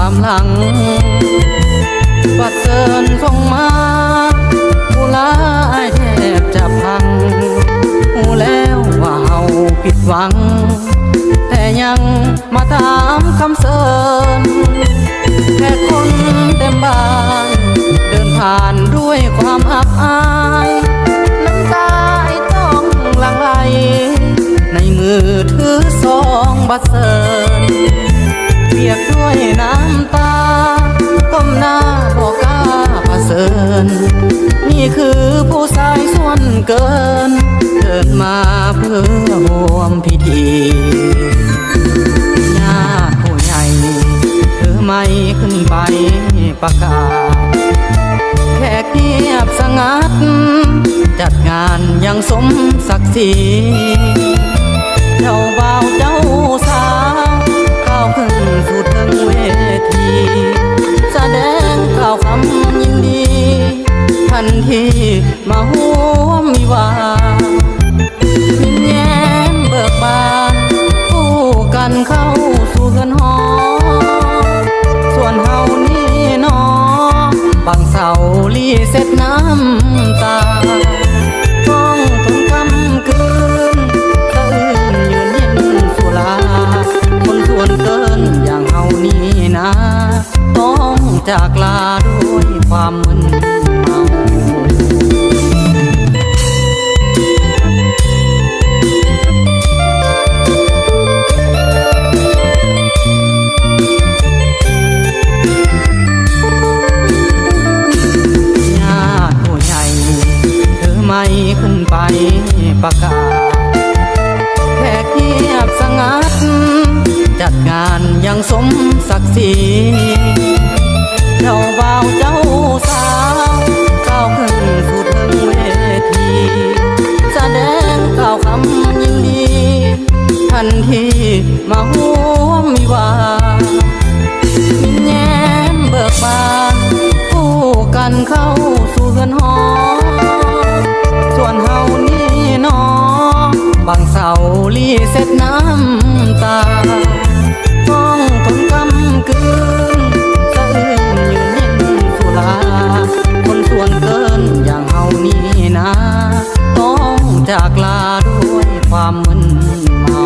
ความหลังบัดเซินส่งมาผู้ลายแทบจะพังหูแล้วว่าเฮาผิดหวังแต่ยังมาถามคำเซินแค่คนเต็มบ้านเดินผ่านด้วยความอับอายน้ำตาต้องหลั่งไหลในมือถือซองบัดเซินเปียกด้วยน้ำตาก้มหน้าบอกกล้าผเสริญนี่คือผู้ชายส่วนเกินเดินมาเพื่อร่วมพิธีญาติผู้ใหญ่เธอไม่ขึ้นไปประกาศแขกเงียบสงัดจัดงานอย่างสมศักดิ์ศรีเจ้าบ่าวเจ้าสาวก้าวขึ้นสู่ถึงเวทีแสดงกล่าวคำยินดีทันทีมาห่วมวิวายิ้มแย้มเบิกบานคู่กันเข้าสู่เรือนหอส่วนเฮานี่นอบางเสาลีเสร็จน้ำตาฟ้องถึงคำคืนสะอื้นยืนเย็นสุราคนส่วนเกินอย่างเฮานี่นะต้องจากลาด้วยความมึนเมาญาติผู้ใหญ่เธอไม่ขึ้นไปประกาศแขกเงียบสงัดจัดงานอย่างสมศักดิ์ศรีเจ้าบ่าวเจ้าสาวก้าวขึ้นสู่ถึงเวทีแสดงกล่าวคำยินดีทันทีมาห่วมวิวายิ้มแย้มเบิกบานคู่กันเข้าสู่เรือนหอส่วนเฮานี่นอบางเสาลีเสร็จน้ำตาฟ้องถึงคำคืนสะอื้นยืนเย็นสุราคนส่วนเกินอย่างเฮานี่นะต้องจากลาด้วยความมึนเมา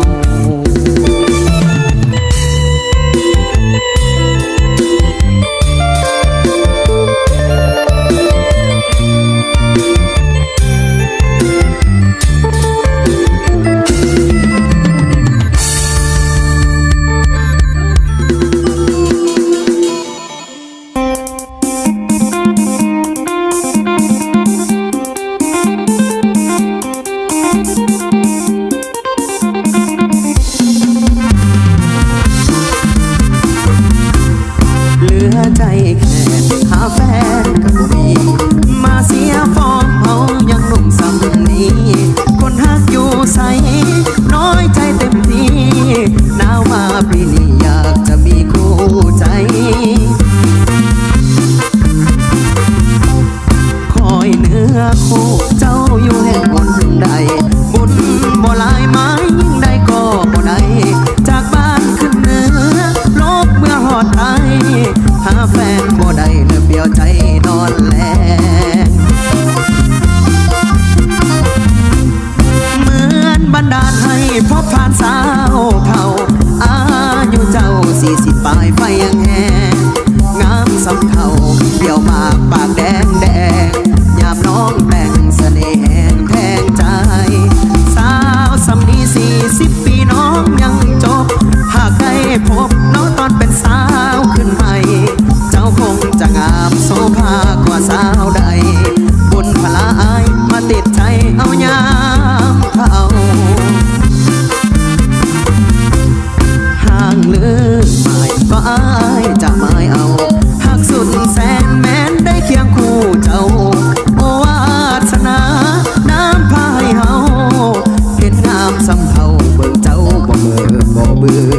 ใจแค่หาแฟนกับบ่มีมาเสียฟอร์มเฮายังหนุ่มสำนีคนฮักอยู่ใสน้อยใจเต็มที่หนาวมาปีนี้อยากจะมีคู่ใจคอยเนื้อคู่เจ้าอยู่แห่งบนใดบุญบ่หลายไม้ยิ่งใดก็บ่ได้จากบ้านขึ้นเหนือโลกเมื่อหอดไทยหาแฟนบ่ได้เลือเบี้ยวใจนอนแลเหมือนบันดาลให้พบผ่านสาวเท่าอายุเจ้า40ปลายไฟยังแห้งงามสำเท่าเบี้ยวมากปากแดงแดงยามน้องแต่งเสน่ห์แห้งแทงใจสาวสำนี40 ปีน้องยังจบหากได้พบน้องตอนเป็นสาวขึ้นใหม่เจ้าคงจะงามโสภากว่าสาวใดบุญพลาอายมาติดใจเอายามเขาห่างเลือกหมายก็อายจะไม่เอาหากสุดแสนแม้นได้เคียงคู่เจ้าโอวาสนาน้ำพายเฮาเห็นงามสำเภาเบิ่งเจ้าบ่เบื่อบ่เบื่อ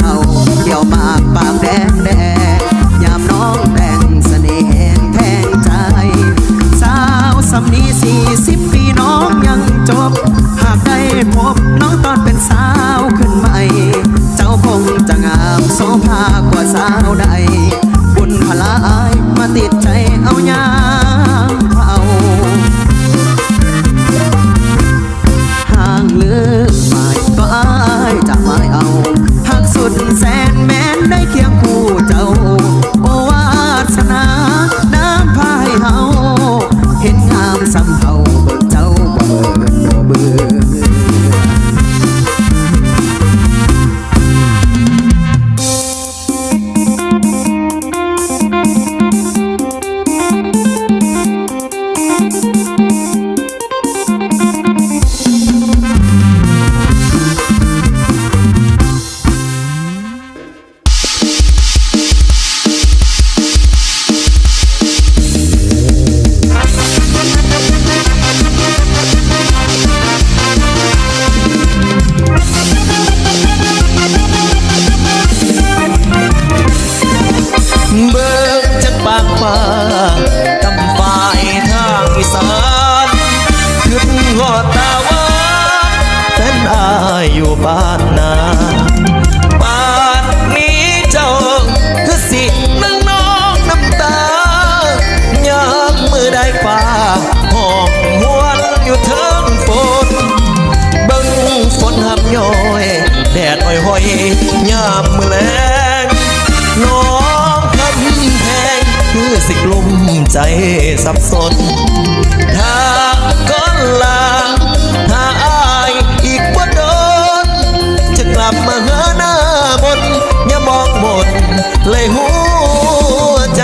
เท่าเกี่ยวหมากปากแดงแดงยามน้องแต่งเสน่ห์แหงแทงใจสาวสำนี40 ปีน้องยังจบหากได้พบน้องตอนเป็นสาวขึ้นใหม่เจ้าคงจะงามโสภากว่าสาวใดบุญพลายมาติดใจเอายามเอาห่างเลือกหมายก็อายจะไม่เอาหากสุดแสนแม้นได้เคียงคู่เจ้าโอวาสนาน้ำพายเฮาเห็นงามสำเฮาเบิ่งเจ้าบ่เบื่อ อยู่บ้านนาป่านนี้เจ้าคือสินั่งน้องน้ำตายามมือได้ฟ้าหอบหวนอยู่เทิงฝนเบิ่งฝนหับย้อยแดดอ้อยห้อยยามมือแลงน้องคำแพงคือสิกลุ่มใจสับสนถ้าก้อนลาถ้าอายอีกบ่โดนจะกลับมาหาหน้ามนอย่ามองหมดเลยหัวใจ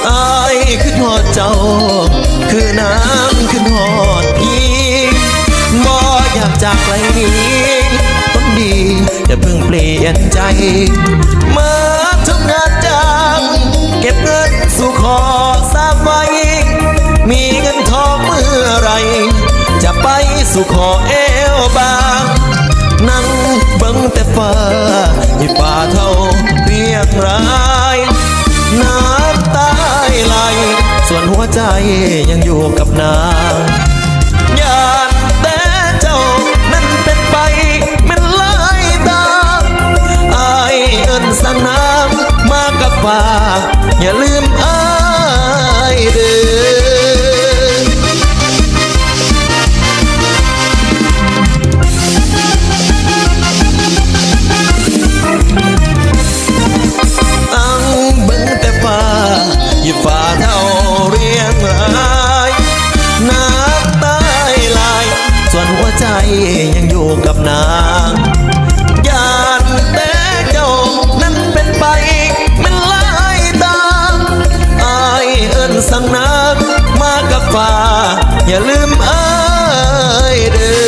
อายขึ้นหอดเจ้าคือน้ำขึ้นหอดพี่บ่อยากจากไกลนี้คนดีจะเพิ่งเปลี่ยนใจมาทำงานจ้างเก็บเงินสู่ขอสร้างไว้มีเงินทองเมื่อไรจะไปสู่ขอเอวบางนั่งเบิ่งแต่ฟ้าให้ป่าเท่าเรียกรายน้ำตาไหลส่วนหัวใจยังอยู่กับนางยานแต่เจ้านั้นเป็นไปมันลายตาอายเอิ้นสั่งน้ำมากับฝากอย่าลืมอายเด้ออังเบิ่งแต่ฟ้าอยู่ฟ้าเท่าเรียงรายน้ำตาไหลส่วนหัวใจยังอยู่กับนางยานแต่เจ้านั้นเป็นไปมันลายตาอายเอิ้นสั่งน้ำมากับฟ้าอย่าลืมอายเด้อ